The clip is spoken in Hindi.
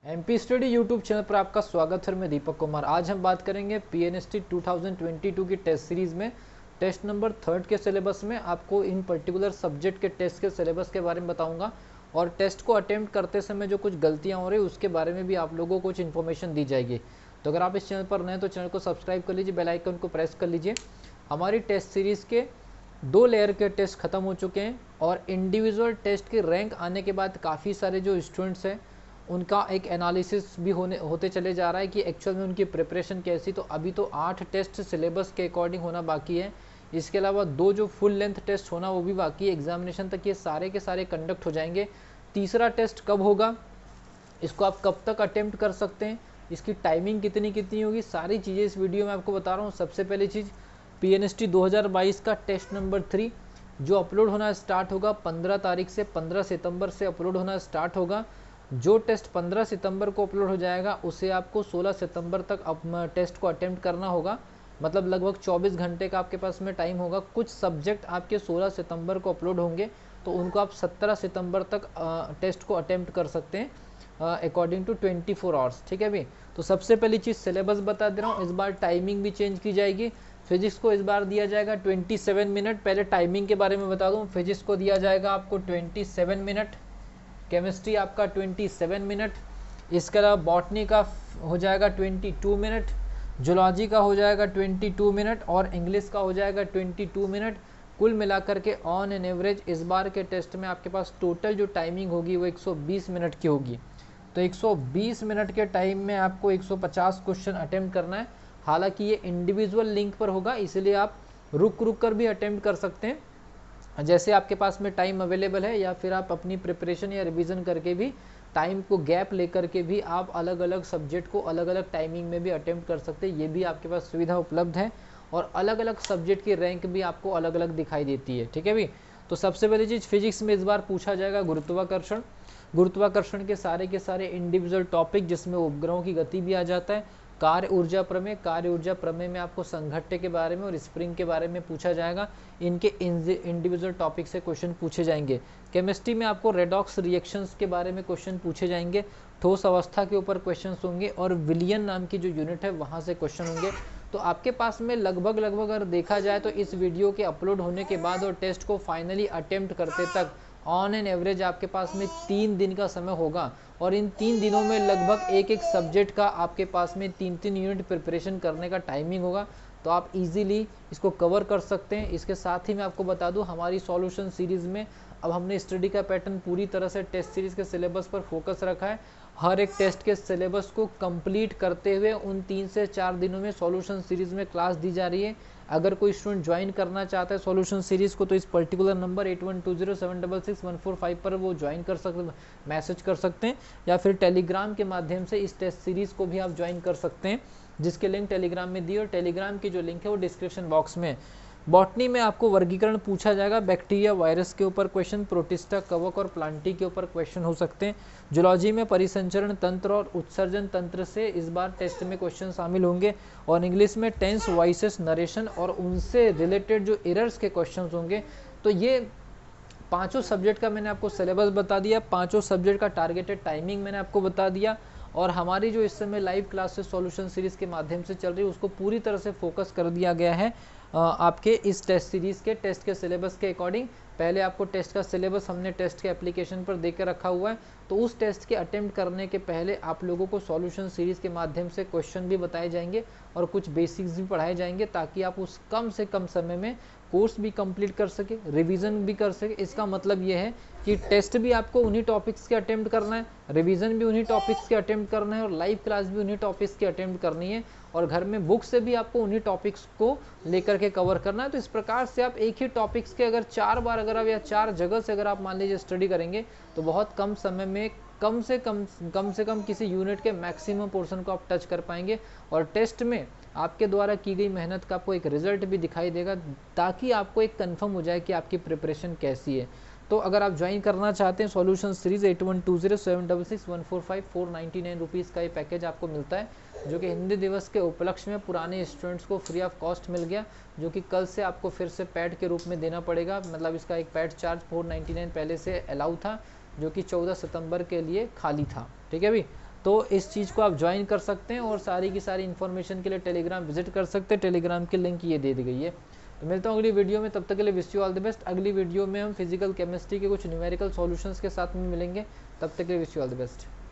एमपी स्टडी यूट्यूब चैनल पर आपका स्वागत है। मैं दीपक कुमार। आज हम बात करेंगे पीएनएसटी 2022 की टेस्ट सीरीज में टेस्ट नंबर 3 के सिलेबस में आपको इन पर्टिकुलर सब्जेक्ट के टेस्ट के सिलेबस के बारे में बताऊंगा और टेस्ट को अटेम्प्ट करते समय जो कुछ गलतियां हो रही है उसके बारे में भी आप लोगों को कुछ इन्फॉर्मेशन दी जाएगी। तो अगर आप इस चैनल पर नए हैं तो चैनल को सब्सक्राइब कर लीजिए, बेल आइकन को प्रेस कर लीजिए। हमारी टेस्ट सीरीज के 2 लेयर के टेस्ट खत्म हो चुके हैं और इंडिविजुअल टेस्ट की रैंक आने के बाद काफ़ी सारे जो स्टूडेंट्स हैं उनका एक एनालिसिस भी होते चले जा रहा है कि एक्चुअल में उनकी प्रिपरेशन कैसी। तो अभी तो 8 टेस्ट सिलेबस के अकॉर्डिंग होना बाकी है। इसके अलावा 2 जो फुल लेंथ टेस्ट होना वो भी बाकी है। एग्जामिनेशन तक ये सारे के सारे कंडक्ट हो जाएंगे। तीसरा टेस्ट कब होगा, इसको आप कब तक अटेम्प्ट कर सकते हैं, इसकी टाइमिंग कितनी होगी, सारी चीज़ें इस वीडियो में आपको बता रहा हूँ। सबसे पहली चीज़, पीएनएसटी 2022 का टेस्ट नंबर 3 जो अपलोड होना स्टार्ट होगा 15 तारीख से, 15 सितंबर से अपलोड होना स्टार्ट होगा। जो टेस्ट 15 सितंबर को अपलोड हो जाएगा उसे आपको 16 सितंबर तक टेस्ट को अटेम्प्ट करना होगा। मतलब लगभग 24 घंटे का आपके पास में टाइम होगा। कुछ सब्जेक्ट आपके 16 सितंबर को अपलोड होंगे तो उनको आप 17 सितंबर तक टेस्ट को अटेम्प्ट कर सकते हैं अकॉर्डिंग टू 24 आवर्स। ठीक है भाई। तो सबसे पहली चीज़ सिलेबस बता दे रहा हूँ। इस बार टाइमिंग भी चेंज की जाएगी। फिजिक्स को इस बार दिया जाएगा 27 मिनट। पहले टाइमिंग के बारे में बता दूँ। फिजिक्स को दिया जाएगा आपको 27 मिनट, केमिस्ट्री आपका 27 मिनट, इसके अलावा बॉटनी का हो जाएगा 22 मिनट, जूलॉजी का हो जाएगा 22 मिनट और इंग्लिश का हो जाएगा 22 मिनट। कुल मिलाकर के ऑन एन एवरेज इस बार के टेस्ट में आपके पास टोटल जो टाइमिंग होगी वो 120 मिनट की होगी। तो 120 मिनट के टाइम में आपको 150 क्वेश्चन अटेम्प्ट करना है। हालांकि ये इंडिविजुअल लिंक पर होगा, इसलिए आप रुक कर भी अटेम्प्ट कर सकते हैं जैसे आपके पास में टाइम अवेलेबल है, या फिर आप अपनी प्रिपरेशन या रिवीजन करके भी टाइम को गैप लेकर के भी आप अलग अलग सब्जेक्ट को अलग अलग टाइमिंग में भी अटेम्प्ट कर सकते हैं। ये भी आपके पास सुविधा उपलब्ध है और अलग अलग सब्जेक्ट की रैंक भी आपको अलग अलग दिखाई देती है। ठीक है भी। तो सबसे पहली चीज़, फिजिक्स में इस बार पूछा जाएगा गुरुत्वाकर्षण। गुरुत्वाकर्षण के सारे इंडिविजुअल टॉपिक जिसमें उपग्रहों की गति भी आ जाता है। कार्य ऊर्जा प्रमेय में आपको संघट्य के बारे में और स्प्रिंग के बारे में पूछा जाएगा। इनके इंडिविजुअल टॉपिक से क्वेश्चन पूछे जाएंगे। केमिस्ट्री में आपको रेडॉक्स रिएक्शंस के बारे में क्वेश्चन पूछे जाएंगे। ठोस अवस्था के ऊपर क्वेश्चन होंगे और विलियन नाम की जो यूनिट है वहाँ से क्वेश्चन होंगे। तो आपके पास में लगभग अगर देखा जाए तो इस वीडियो के अपलोड होने के बाद और टेस्ट को फाइनली अटेम्प्ट करते तक ऑन एन एवरेज आपके पास में 3 दिन का समय होगा और इन 3 दिनों में लगभग एक सब्जेक्ट का आपके पास में 3 यूनिट प्रिपरेशन करने का टाइमिंग होगा। तो आप इजीली इसको कवर कर सकते हैं। इसके साथ ही मैं आपको बता दूं, हमारी सॉल्यूशन सीरीज़ में अब हमने स्टडी का पैटर्न पूरी तरह से टेस्ट सीरीज़ के सिलेबस पर फोकस रखा है। हर एक टेस्ट के सिलेबस को कंप्लीट करते हुए उन 3 से 4 दिनों में सॉल्यूशन सीरीज़ में क्लास दी जा रही है। अगर कोई स्टूडेंट ज्वाइन करना चाहता है सॉल्यूशन सीरीज़ को तो इस पर्टिकुलर नंबर 8120766145 पर वो ज्वाइन कर सकते, मैसेज कर सकते हैं, या फिर टेलीग्राम के माध्यम से इस टेस्ट सीरीज़ को भी आप ज्वाइन कर सकते हैं, जिसके लिंक टेलीग्राम में दी और टेलीग्राम की जो लिंक है वो डिस्क्रिप्शन बॉक्स में। बॉटनी में आपको वर्गीकरण पूछा जाएगा। बैक्टीरिया वायरस के ऊपर क्वेश्चन, प्रोटिस्टा कवक और प्लांटी के ऊपर क्वेश्चन हो सकते हैं। जूलॉजी में परिसंचरण तंत्र और उत्सर्जन तंत्र से इस बार टेस्ट में क्वेश्चन शामिल होंगे और इंग्लिश में टेंस, वॉइसेस, नरेशन और उनसे रिलेटेड जो एरर्स के क्वेश्चन होंगे। तो ये 5 सब्जेक्ट का मैंने आपको सिलेबस बता दिया, 5 सब्जेक्ट का टारगेटेड टाइमिंग मैंने आपको बता दिया और हमारी जो इस समय लाइव क्लासेस सॉल्यूशन सीरीज़ के माध्यम से चल रही है उसको पूरी तरह से फोकस कर दिया गया है आपके इस टेस्ट सीरीज़ के टेस्ट के सिलेबस के अकॉर्डिंग। पहले आपको टेस्ट का सिलेबस हमने टेस्ट के एप्लीकेशन पर देकर रखा हुआ है, तो उस टेस्ट के अटेम्प्ट करने के पहले आप लोगों को सॉल्यूशन सीरीज़ के माध्यम से क्वेश्चन भी बताए जाएंगे और कुछ बेसिक्स भी पढ़ाए जाएंगे ताकि आप उस कम से कम समय में कोर्स भी कंप्लीट कर सके, रिवीजन भी कर सके। इसका मतलब ये है कि टेस्ट भी आपको उन्हीं टॉपिक्स के अटेम्प्ट करना है, रिवीजन भी उन्हीं टॉपिक्स के अटेम्प्ट करना है और लाइव क्लास भी उन्हीं टॉपिक्स के अटेम्प्ट करनी है और घर में बुक से भी आपको उन्हीं टॉपिक्स को लेकर के कवर करना है। तो इस प्रकार से आप एक ही टॉपिक्स के अगर 4 बार अगर आप या 4 जगह से अगर आप मान लीजिए स्टडी करेंगे तो बहुत कम समय में कम से कम किसी यूनिट के मैक्सिमम पोर्शन को आप टच कर पाएंगे और टेस्ट में आपके द्वारा की गई मेहनत का आपको एक रिजल्ट भी दिखाई देगा ताकि आपको एक कंफर्म हो जाए कि आपकी प्रिपरेशन कैसी है। तो अगर आप ज्वाइन करना चाहते हैं सॉल्यूशन सीरीज़ 8120766145 499 रुपीज़ का ये पैकेज आपको मिलता है, जो कि हिंदी दिवस के उपलक्ष्य में पुराने स्टूडेंट्स को फ्री ऑफ कॉस्ट मिल गया, जो कि कल से आपको फिर से पैड के रूप में देना पड़ेगा। मतलब इसका एक पैड चार्ज 499 पहले से अलाउ था, जो कि 14 सितंबर के लिए खाली था। ठीक है भी। तो इस चीज़ को आप ज्वाइन कर सकते हैं और सारी की सारी इन्फॉर्मेशन के लिए टेलीग्राम विजिट कर सकते हैं। टेलीग्राम की लिंक ये दे दी गई है। तो मिलता हूँ अगली वीडियो में, तब तक के लिए wish you all the best. अगली वीडियो में हम फिजिकल केमिस्ट्री के कुछ न्यूमेरिकल सॉल्यूशंस के साथ में मिलेंगे, तब तक के लिए wish you all the best.